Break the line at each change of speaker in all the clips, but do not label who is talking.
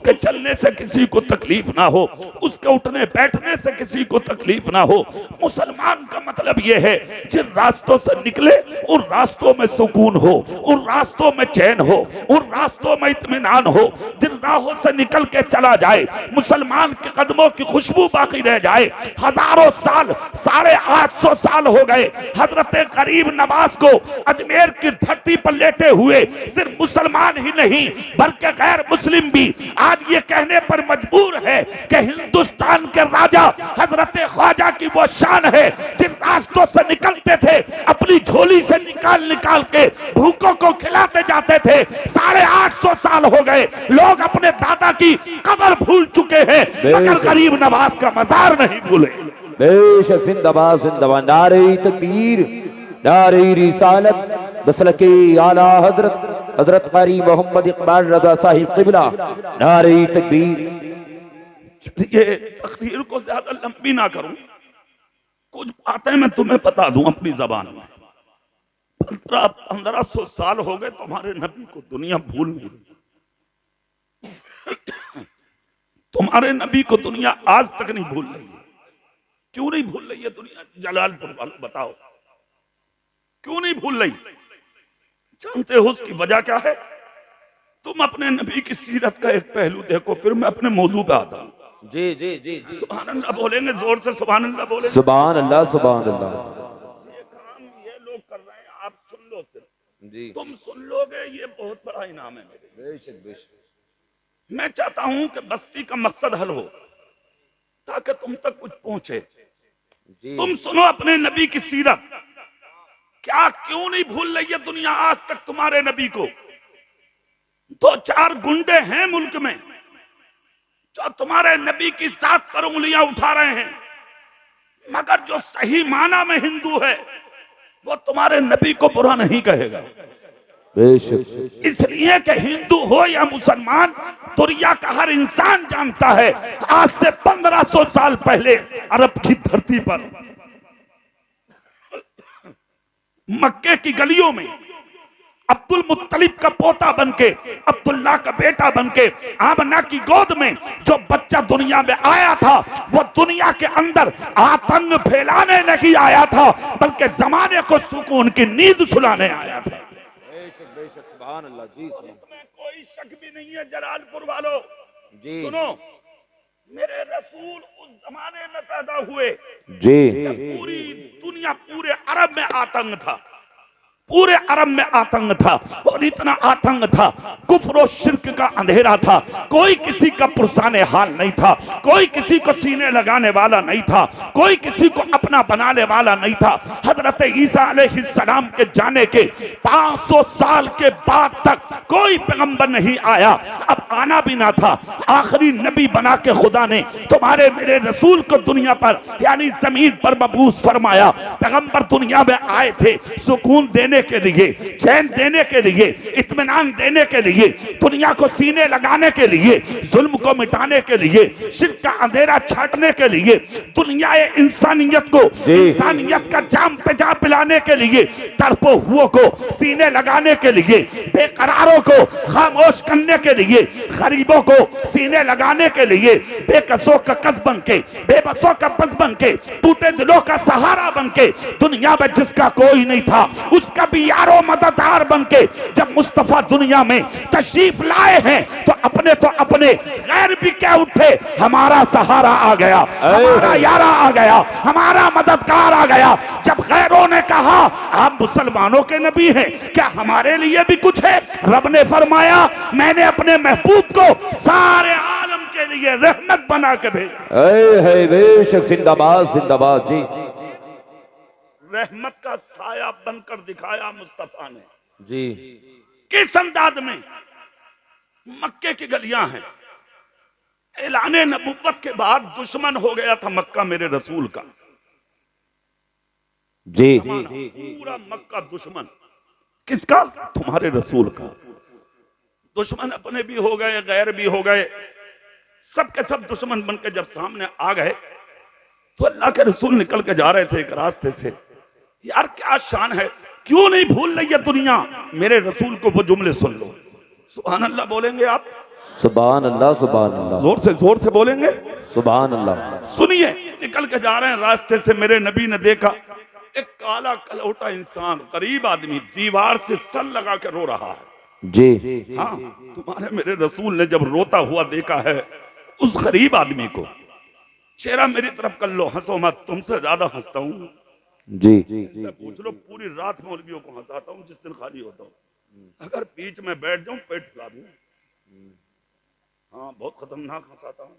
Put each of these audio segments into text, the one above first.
उसके चलने से किसी को तकलीफ ना हो, उसके उठने बैठने से किसी को तकलीफ ना हो। मुसलमान का मतलब यह है जिन रास्तों से निकले उन रास्तों में सुकून हो, उन रास्तों में चैन हो, उन रास्तों में इत्मीनान हो। जिन राहों से निकल के चला जाए मुसलमान के कदमों की खुशबू बाकी रह जाए। हजारों साल, 850 साल हो गए हजरत गरीब नवाज को अजमेर की धरती पर लेटे हुए। सिर्फ मुसलमान ही नहीं बल्कि गैर मुस्लिम भी आज ये कहने पर मजबूर है कि हिंदुस्तान के राजा हजरत ख्वाजा की वो शान है जिन रास्तों से निकलते थे अपनी झोली से निकाल निकाल के भूखों को खिलाते जाते थे। 850 साल हो गए, लोग अपने दादा की कब्र भूल चुके हैं मगर गरीब नवाज का मजार नहीं भूले।
बेशक जिंदाबाद जिंदाबाद, नारे तकबीर, नारे रिसालत, मसलके आला हजरत हजरत कारी मोहम्मद इकबाल रजा साहिब क़िबला, नारे तकबीर।
चलिए तकरीर को ज्यादा लंबी ना करूं, कुछ बातें मैं तुम्हें बता दूं अपनी जबान में। 1500 साल हो गए तुम्हारे नबी को दुनिया भूल नहीं रही। तुम्हारे नबी को दुनिया आज तक नहीं भूल रही है। क्यों नहीं भूल रही है दुनिया? जलालपुर वालों बताओ क्यों नहीं भूल रही? जानते हो उसकी वजह क्या है? तुम अपने नबी की सीरत का एक पहलू देखो, फिर मैं अपने मौजू पे आता हूं।
जी जी जी,
सुभान अल्लाह बोलेंगे, जोर से सुभान अल्लाह बोलेंगे।
सुभान अल्लाह सुभान अल्लाह।
ये काम ये लोग कर रहे हैं, आप सुन लो सिर्फ
जी,
तुम सुन लोगे, ये बहुत बड़ा इनाम है मेरे।
बेशक बेशक।
मैं चाहता हूं कि बस्ती का मकसद हल हो ताकि तुम तक कुछ पहुंचे। तुम सुनो अपने नबी की सीरत, क्या क्यों नहीं भूल रही है दुनिया आज तक तुम्हारे नबी को? 2-4 गुंडे हैं मुल्क में जो तुम्हारे नबी की साथ पर उंगलियां उठा रहे हैं, मगर जो सही माना में हिंदू है वो तुम्हारे नबी को बुरा नहीं कहेगा।
बेशक।
इसलिए कि हिंदू हो या मुसलमान, दुनिया का हर इंसान जानता है आज से 1500 साल पहले अरब की धरती पर मक्के की गलियों में अब्दुल मुत्तलिब का पोता बनके, अब्दुल्ला का बेटा बनके, आमना की गोद में जो बच्चा दुनिया में आया था वो दुनिया के अंदर आतंक फैलाने नहीं आया था बल्कि जमाने को सुकून की नींद सुलाने आया था।
बेशक बेशक, सुभान अल्लाह जी।
इसमें कोई शक भी नहीं है जलालपुर वालों
जी।
सुनो, मेरे रसूल उस जमाने में पैदा हुए
जी,
जब पूरी दुनिया, पूरे अरब में आतंक था, पूरे अरब में आतंक था। और इतना आतंक था, कुफ्र और शिर्क का अंधेरा था, कोई किसी का पुरसाने हाल नहीं था, कोई किसी को सीने लगाने वाला नहीं था, कोई किसी को अपना बनाने वाला नहीं था। हजरत ईसा अलैहिस्सलाम के जाने के 500 साल के बाद तक कोई पैगंबर नहीं आया, अब आना भी ना था। आखिरी नबी बना के खुदा ने तुम्हारे मेरे रसूल को दुनिया पर यानी जमीन पर मबूस फरमाया। पैगंबर दुनिया में आए थे सुकून देने के लिए, चैन देने के लिए, इत्मीनान देने के लिए, दुनिया को सीने लगाने के लिए, जुल्म को मिटाने के लिए, शिर्क का अंधेरा छाटने के लिए, दुनिया इंसानियत को इंसानियत का जाम पे जा पिलाने के लिए, तड़पो हुओं को सीने लगाने के लिए, बेकरारों को खामोश करने के लिए, गरीबों को सीने लगाने के लिए, बेकसों का कस बन के, बेबसों का बस बन के, टूटे दिलों का सहारा बन के, दुनिया में जिसका कोई नहीं था उसका भी यारो मददगार बन के जब मुस्तफा दुनिया में तशरीफ लाए हैं तो अपने गैर भी क्या उठे, हमारा सहारा आ गया, हमारा यारा आ गया, हमारा मददगार आ गया। जब गैरों ने कहा आप मुसलमानों के नबी हैं, क्या हमारे लिए भी कुछ है? रब ने फरमाया मैंने अपने महबूब को सारे आलम के लिए रहमत बना के भेजा।
है बेशक, जिंदाबाद जिंदाबाद जी।
रहमत का साया बनकर दिखाया मुस्तफा ने
जी।
किस अंदाज में? मक्के की गलियां हैं, ऐलाने नबुव्वत के बाद दुश्मन हो गया था मक्का मेरे रसूल का
जी।
पूरा मक्का दुश्मन किसका? तुम्हारे रसूल का। दुश्मन अपने भी हो गए, गैर भी हो गए, सब के सब दुश्मन बनकर जब सामने आ गए तो अल्लाह के रसूल निकल के जा रहे थे एक रास्ते से। यार क्या शान है, क्यों नहीं भूल रही है दुनिया मेरे रसूल को? वो जुमले सुन लो, सुभान अल्लाह बोलेंगे आप।
सुभान अल्लाह, सुभान अल्लाह,
जोर से बोलेंगे
सुभान अल्लाह।
सुनिए, निकल के जा रहे हैं रास्ते से, मेरे नबी ने देखा एक काला कलौटा इंसान, गरीब आदमी, दीवार से सर लगा के रो रहा है
जी।
हाँ, तुम्हारे मेरे रसूल ने जब रोता हुआ देखा है उस गरीब आदमी को, चेहरा मेरी तरफ कर लो, हंसो मत, तुमसे ज्यादा हंसता हूँ
जी।
पूछ लो, पूरी रात मौलवियों को हंसाता हूँ जिस दिन खाली होता हूँ, अगर बीच में बैठ जाऊं पेट फुला दूं। हाँ, बहुत खतरनाक हंसाता हूँ,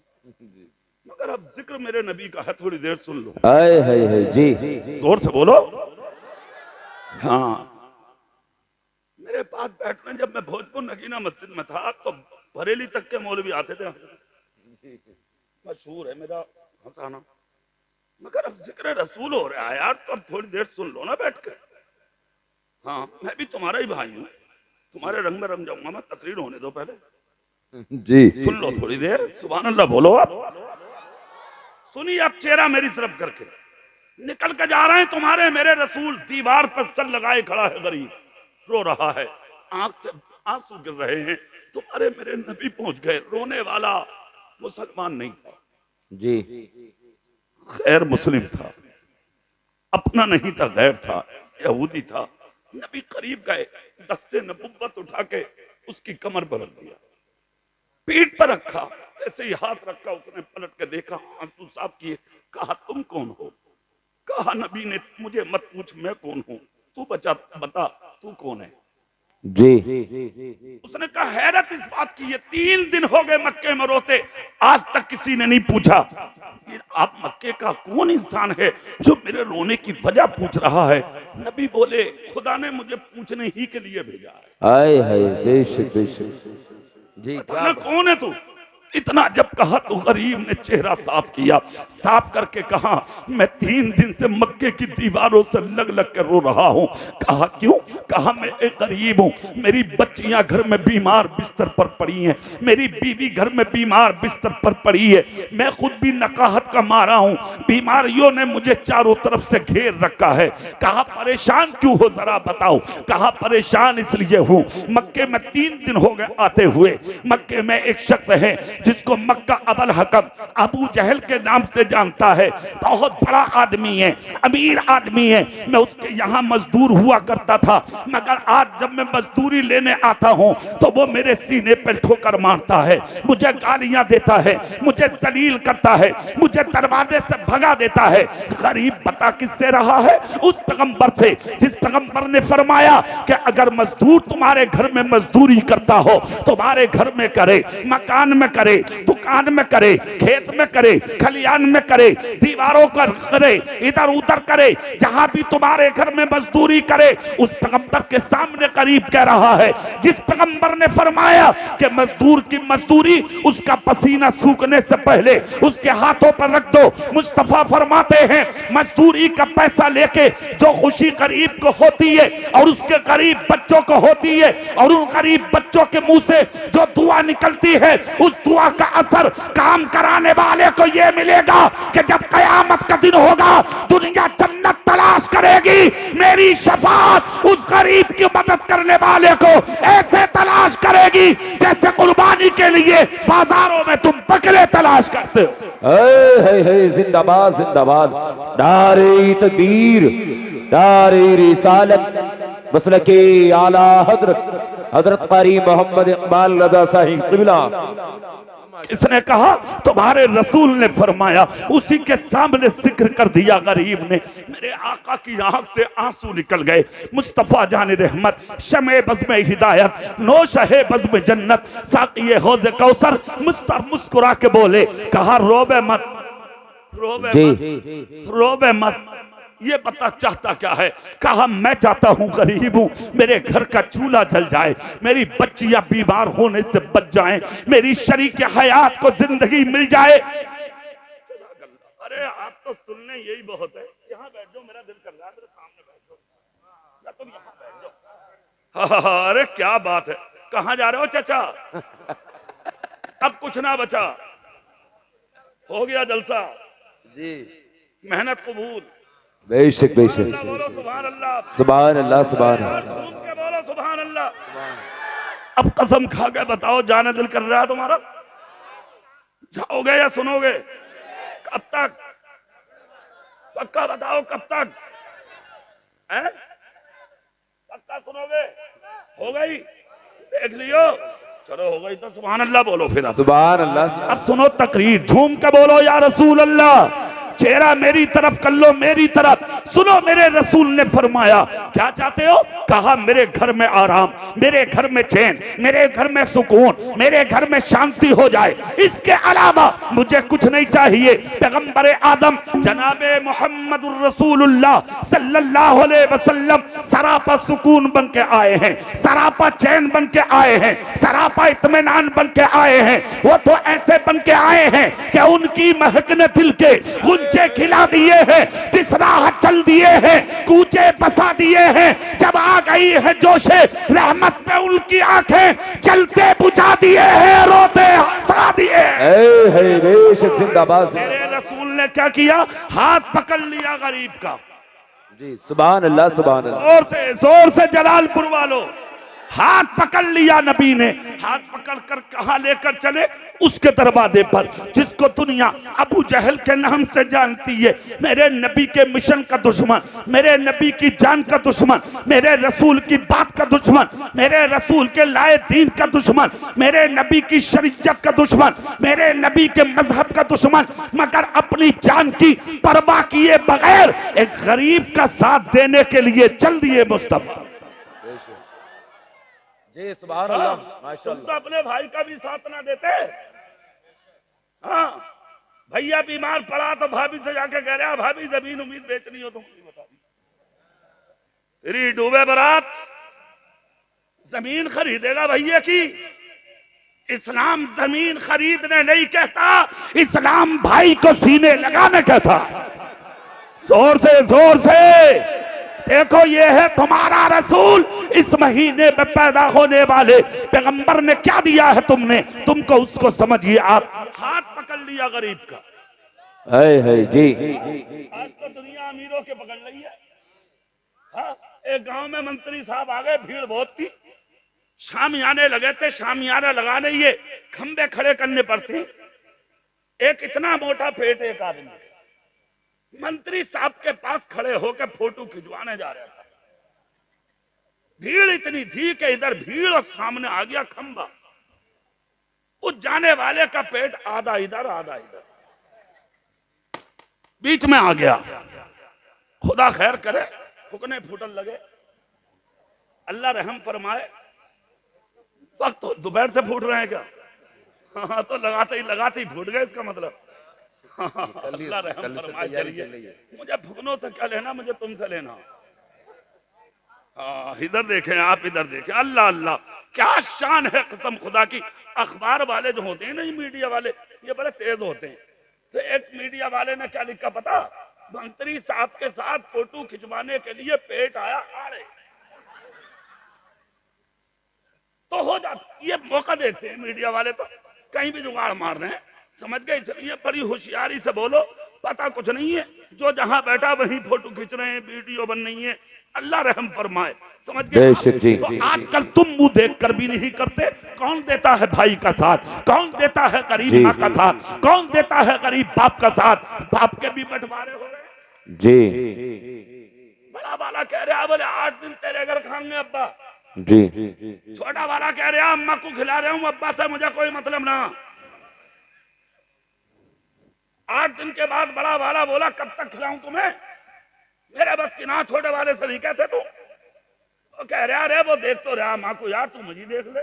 मगर अब जिक्र मेरे नबी का है, थोड़ी देर सुन लो।
आए है जी।
जोर से बोलो। हाँ, मेरे पास बैठने, जब मैं भोजपुर नगीना मस्जिद में था तो बरेली तक के मौलवी आते थे, मशहूर है मेरा हंसाना, मगर अब जिक्र रसूल हो रहा है यार, तो अब थोड़ी देर सुन लो ना बैठ के। हाँ, मैं भी तुम्हारा ही भाई हूँ, तुम्हारे रंग में रंग जाऊंगा मैं, तकरीर होने दो पहले
जी।
सुन लो थोड़ी देर, सुभान अल्लाह बोलो। आप सुनिए, अब चेहरा मेरी तरफ करके, निकल के जा रहे हैं तुम्हारे मेरे रसूल, दीवार पर सर लगाए खड़ा है गरीब, रो रहा है, आंख से आंसू गिर रहे हैं, तुम्हारे मेरे नबी पहुंच गए। रोने वाला मुसलमान नहीं था
जी,
गैर मुस्लिम था, अपना नहीं था, गैर था, यहूदी था। नबी करीब गए, दस्ते नबुव्वत उठा के उसकी कमर पर रख दिया, पीठ पर रखा, ऐसे ही हाथ रखा, उसने पलट के देखा, आंसू साफ किए, कहा तुम कौन हो? कहा नबी ने, मुझे मत पूछ मैं कौन हूं, तू बता तू कौन है?
जी।
उसने कहा, हैरत इस बात की, ये 3 दिन हो गए मक्के में रोते, आज तक किसी ने नहीं पूछा कि आप मक्के का कौन इंसान है जो मेरे रोने की वजह पूछ रहा है। नबी बोले, खुदा ने मुझे पूछने ही के लिए भेजा है।
आए है बेशक बेशक जी।
बताना कौन है तू? इतना जब कहा तो गरीब ने चेहरा साफ किया, साफ करके कहा, मैं 3 दिन से मक्के की दीवारों से लग लग कर रो रहा हूँ। कहा क्यों? कहा मैं एक गरीब हूँ, मेरी बच्चियां घर में बीमार बिस्तर पर पड़ी हैं, मेरी बीवी घर में बीमार बिस्तर पर पड़ी है, मैं खुद भी नकाहत का मारा हूँ, बीमारियों ने मुझे चारों तरफ से घेर रखा है। कहा परेशान क्यों हो जरा बताओ? कहा परेशान इसलिए हूँ, मक्के में 3 दिन हो गए आते हुए, मक्के में एक शख्स है जिसको मक्का अबल हकम अबू जहल के नाम से जानता है, बहुत बड़ा आदमी है, अमीर आदमी है, मैं उसके यहाँ मजदूर हुआ करता था, मगर आज जब मैं मजदूरी लेने आता हूँ तो वो मेरे सीने पर ठोकर मारता है, मुझे गालियां देता है, मुझे जलील करता है, मुझे दरवाजे से भगा देता है। गरीब बता किससे रहा है? उस पैगंबर से, जिस पैगंबर ने फरमाया कि अगर मजदूर तुम्हारे घर में मजदूरी करता हो, तुम्हारे घर में करे, मकान में करे, दुकान में करे, खेत में करे, खलियान में करे, दीवारों पर करे, इधर उधर करे, जहां भी तुम्हारे घर में मजदूरी करे, उस पैगंबर के सामने करीब कह रहा है, जिस पैगंबर ने फरमाया कि मजदूर की मजदूरी उसका पसीना सूखने से पहले उसके हाथों पर रख दो। मुस्तफा फरमाते हैं, मजदूरी का पैसा लेके जो खुशी गरीब को होती है और उसके गरीब बच्चों को होती है, और उन गरीब बच्चों के मुंह से जो दुआ निकलती है, उस दुआ का असर काम कराने वाले को यह मिलेगा कि जब कयामत का दिन होगा, दुनिया जन्नत तलाश करेगी, मेरी शफाअत उस गरीब की मदद करने वाले को ऐसे तलाश करेगी जैसे कुर्बानी के लिए बाजारों में तुम बकरे तलाश करते हो।
जिंदाबाद जिंदाबाद, नारे तकबीर, नारे रिसालत, मसलके आला हजरत कारी मोहम्मद इकबाल रजा साहिब किबला।
इसने कहा तुम्हारे रसूल ने फरमाया, उसी के सामने जिक्र कर दिया गरीब ने, मेरे आका की आंख से आंसू निकल गए। मुस्तफा जाने रहमत, शमे बज़्म हिदायत, नौशहे बज़्म जन्नत, साक़िए हौज़ कौसर मुस्कुरा के बोले, कहा रोबे मत, रोबे मत, रोबे मत, ये बता चाहता क्या है? कहा मैं चाहता हूं, गरीब हूं, मेरे घर का चूल्हा जल जाए, मेरी बच्चियां बीमार होने से बच जाएं, मेरी शरीक हयात को जिंदगी मिल जाए। अरे आप तो सुनने यही बहुत है, यहाँ बैठ जाओ, मेरा दिल कर रहा है, मेरे सामने बैठ जाओ, या तुम यहाँ बैठ जाओ। अरे क्या बात है, कहाँ जा रहे हो चाचा? अब कुछ ना बचा, हो गया जलसा जी, मेहनत कबूल।
बेशक बेशक,
बोलो सुभान अल्लाह,
सुभान अल्लाह, सुभान
और
अल्लाह,
घूम के बोलो सुभान अल्लाह। अब कसम खा के बताओ, जाने दिल कर रहा है तुम्हारा? जाओगे या सुनोगे? कब तक? पक्का बताओ कब तक है? पक्का सुनोगे? हो गई? देख लियो। चलो हो गई तो सुभान अल्लाह बोलो फिर। अब
सुभान अल्लाह।
अब सुनो तकरीर, झूम के बोलो या रसूल अल्लाह। चेहरा मेरी तरफ कर लो, मेरी तरफ सुनो। मेरे रसूल ने फरमाया, क्या चाहते हो? कहा मेरे घर में आराम, मेरे घर में चैन, मेरे घर में सुकून, मेरे घर में शांति हो जाए, इसके अलावा मुझे कुछ नहीं चाहिए। पैगंबर आदम जनाबे मोहम्मदुर रसूलुल्लाह सल्लल्लाहु अलैहि वसल्लम सरापा सुकून बन के आए हैं, सरापा चैन बन के आए हैं, सरापा इत्मीनान बन के आए हैं। वो तो ऐसे बन के आए हैं कि उनकी महक ने दिल के गुंजे खिला दिए हैं, जिस राह चल दिए हैं, कूचे बसा दिए हैं। जब आ गई है जोशे रहमत पे उनकी आंखें जलते बुझा दिए हैं, रोते हंसा दिए।
बेशक जिंदाबाद।
मेरे रसूल ने क्या किया? हाथ पकड़ लिया गरीब का।
जी सुभान अल्लाह, सुभान अल्लाह।
जोर से जलालपुर वालों, हाथ पकड़ लिया नबी ने। हाथ पकड़ कर कहां लेकर चले? उसके दरवाजे पर, जिसको दुनिया अबू जहल के नाम से जानती है। मेरे नबी के मिशन का दुश्मन, मेरे नबी की जान का दुश्मन, मेरे रसूल की बात का दुश्मन, मेरे रसूल के लाए दीन का दुश्मन, मेरे नबी की शरीयत का दुश्मन, मेरे नबी के मजहब का दुश्मन, मगर अपनी जान की परवाह किए बगैर एक गरीब का साथ देने के लिए चल दिए मुस्तफा।
जी सुभान अल्लाह,
तुम
माशाअल्लाह।
तो अपने भाई का भी साथ ना देते। हाँ, भैया बीमार पड़ा तो भाभी से जाके कह रहा, भाभी जमीन उम्मीद बेचनी हो तो मुझे बता दी। तेरी डूबे बारात जमीन खरीदेगा भैया की। इस्लाम जमीन खरीदने नहीं कहता, इस्लाम भाई को सीने लगाने कहता। जोर से देखो, ये है तुम्हारा रसूल। इस महीने में पैदा होने वाले पैगंबर ने क्या दिया है तुमको उसको समझिए। आप हाथ पकड़ लिया गरीब का।
है जी।
आज तो दुनिया अमीरों के पकड़ रही है। हाँ, एक गांव में मंत्री साहब आ गए, भीड़ बहुत थी, शामियाने लगे थे। शामियाना लगाने ये खंबे खड़े करने पड़ते। एक इतना मोटा पेट एक आदमी मंत्री साहब के पास खड़े होकर फोटो खिंचवाने जा रहा था। भीड़ इतनी थी कि इधर भीड़ और सामने आ गया खंबा। उस जाने वाले का पेट आधा इधर आधा इधर, बीच में आ गया। खुदा खैर करे, फुकने फूटन लगे। अल्लाह रहम फरमाए। वक्त तो दोपहर से फूट रहे हैं क्या? हाँ, तो लगाते ही फूट गए, इसका मतलब। अल्लाह रहम फरमाए। चलिए, मुझे फुकनों से क्या लेना, मुझे तुमसे लेना। इधर देखें, आप इधर देखें। अल्लाह अल्लाह, क्या शान है कसम खुदा की। अखबार वाले जो होते हैं ना, ये मीडिया वाले, ये बड़े तेज होते हैं। तो एक मीडिया वाले ने क्या लिखा पता? मंत्री साहब के साथ फोटो खिंचवाने के लिए पेट आया आड़े। तो हो जाता, ये मौका देखते हैं मीडिया वाले, तो कहीं भी जुगाड़ मार रहे हैं। समझ गए? इसलिए बड़ी होशियारी से बोलो, पता कुछ नहीं है, जो जहां बैठा वहीं फोटो खींच रहे हैं, वीडियो बन रही है। अल्लाह रहम फरमाए। समझ गए? तो आजकल तुम मुंह देखकर भी नहीं करते। कौन देता है भाई का साथ? कौन देता है गरीब माँ का साथ? कौन देता है गरीब बाप का साथ? बाप के भी बंटवारे हो रहे
जी।
बड़ा वाला कह रहा, बोले 8 दिन तेरे घर खाएंगे अब्बा
जी।
छोटा वाला कह रहा, अम्मा को खिला रहा हूँ, अब्बा से मुझे कोई मतलब ना। 8 दिन के बाद बड़ा वाला बोला, कब तक खिलाऊं तुम्हें? मेरे बस की ना। छोटे वाले से कैसे तू? वो कह रहा, अरे वो देख तो रहा माँ को, यार तू मुझे देख ले।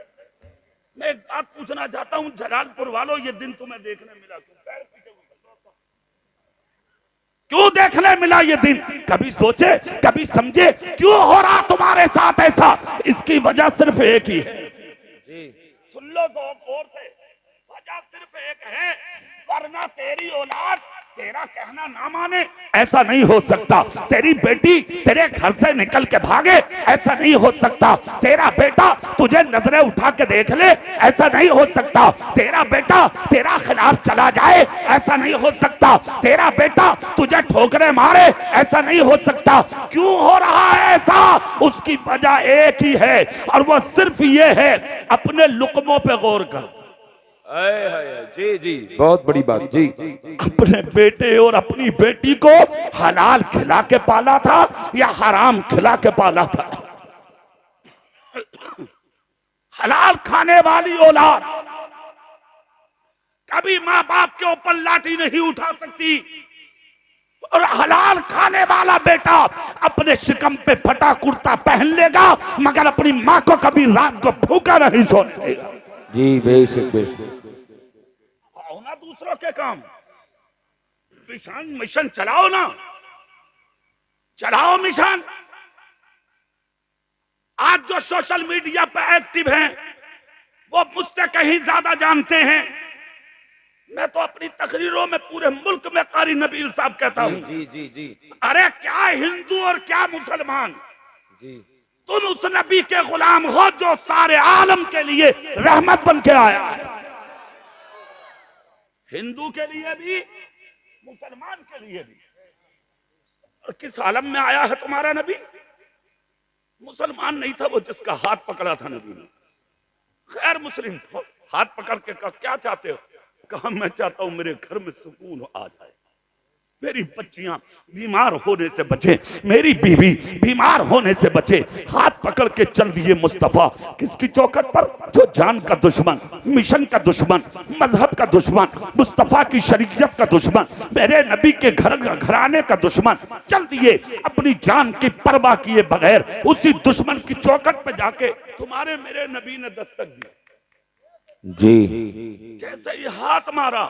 मैं एक बात पूछना चाहता हूँ, जलालपुर वालों, ये दिन तुम्हें देखने मिला क्यों? देखने मिला ये दिन? कभी सोचे, कभी समझे क्यों हो रहा तुम्हारे साथ ऐसा? इसकी वजह सिर्फ एक ही है। सुन लो तो गौर से, वजह सिर्फ एक है, वरना तेरी औलाद तेरा कहना ना माने ऐसा नहीं हो सकता, तेरी बेटी तेरे घर से निकल के भागे ऐसा नहीं हो सकता, तेरा बेटा तुझे नजरें उठा के देख ले ऐसा नहीं हो सकता, तेरा बेटा तेरा खिलाफ चला जाए ऐसा नहीं हो सकता, तेरा बेटा तुझे ठोकरे मारे ऐसा नहीं हो सकता। क्यों हो रहा है ऐसा? उसकी वजह एक ही है और वो सिर्फ ये है, अपने लुकमों पे गौर कर।
जी जी, बहुत बड़ी बात जी।
अपने बेटे और अपनी बेटी को हलाल खिला के पाला था या हराम खिला के पाला था? हलाल खाने वाली औलाद कभी माँ बाप के ऊपर लाठी नहीं उठा सकती, और हलाल खाने वाला बेटा अपने शिकम पे फटा कुर्ता पहन लेगा मगर अपनी माँ को कभी रात को भूखा नहीं सोने देगा।
जी बेशक बेशक।
आओ ना दूसरों के काम, मिशन चलाओ ना, चलाओ मिशन। आज जो सोशल मीडिया पर एक्टिव हैं वो मुझसे कहीं ज्यादा जानते हैं। मैं तो अपनी तकरीरों में पूरे मुल्क में कारी नबील साहब कहता हूं,
जी जी जी,
अरे क्या हिंदू और क्या मुसलमान,
जी
तुम उस नबी के गुलाम हो जो सारे आलम के लिए रहमत बन के आया है, हिंदू के लिए भी मुसलमान के लिए भी। और किस आलम में आया है तुम्हारा नबी? मुसलमान नहीं था वो जिसका हाथ पकड़ा था नबी ने, खैर मुस्लिम था। हाथ पकड़ के कहा क्या चाहते हो? कहा मैं चाहता हूं मेरे घर में सुकून आ जाए, मेरी बच्चियां बीमार होने से बचे, मेरी बीवी बीमार होने से बचे। हाथ पकड़ के चल दिए मुस्तफा किसकी चौखट पर? जो जान का दुश्मन, मिशन का दुश्मन, मजहब का दुश्मन, मुस्तफा की शरीयत का दुश्मन, मेरे नबी के घराने का दुश्मन, चल दिए अपनी जान की परवाह किए बगैर उसी दुश्मन की चौखट पे जाके तुम्हारे मेरे नबी ने दस्तक दी।
जी,
जैसे ही हाथ मारा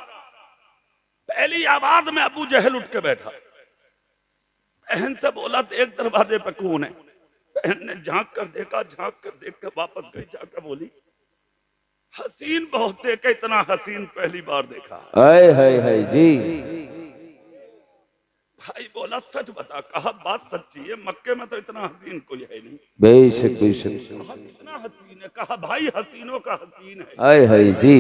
पहली आवाज में अबू जहल उठ के बैठा, बहन से बोला तो एक दरवाजे पे कौन है? बहन ने झांक कर देखा, झांक कर देख कर वापस गई, जाकर बोली हसीन बहुत देखा, इतना हसीन पहली बार देखा।
हाय जी।
भाई बोला सच बता। कहा बात सच्ची है, मक्के में तो इतना हसीन कोई है नहीं।
बेशक बेशक।
कहा कितना हसीन है? कहा भाई हसीनों का हसीन है।
हाय जी।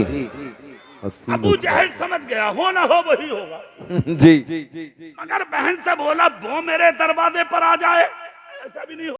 अबू जहल समझ गया हो ना हो वही होगा।
जी,
मगर बहन से बोला वो मेरे दरवाजे पर आ जाए, ऐसा भी नहीं हो।